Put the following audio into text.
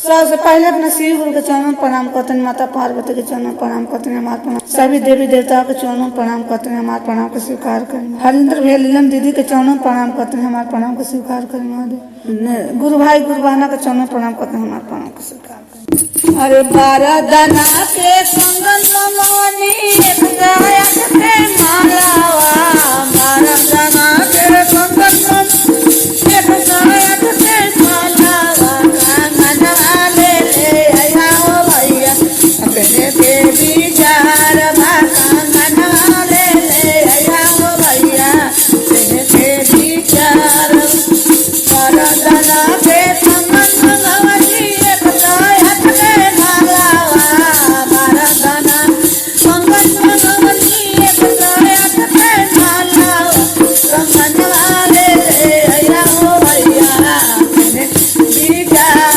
सबसे पहले अपने शिव गुरु के चरणों में प्रणाम करते हैं, माता पार्वती के चरणों में प्रणाम करते हैं, हमारे प्रणाम सभी देवी देवताओं के चरणों में प्रणाम करते हैं, हमारे प्रणाम को स्वीकार करें। हरिंद्र भैया लीलन दीदी के चरणों में प्रणाम करते हैं, हमारे प्रणाम को स्वीकार करें। महादेव गुरु भाई गुरु बहना के चरणों में प्रणाम करते हैं, हमारे प्रणाम को स्वीकार करें। अरे बारह दना के कंगन मनोनी एक गायक के मालावा, बारह दना के कंगन मनोनी एक गायक के मालावा, कंगन ले ले आया ओ भैया अपने देवी जार बा, कंगन ले ले आया ओ भैया अपने देवी जार। बारह दना के कंगन मनोनी एक गायक के मालावा, बारह दना कंगन मनोनी एक गायक के मालावा, कंगन ले ले आया ओ भैया अपने देवी जार।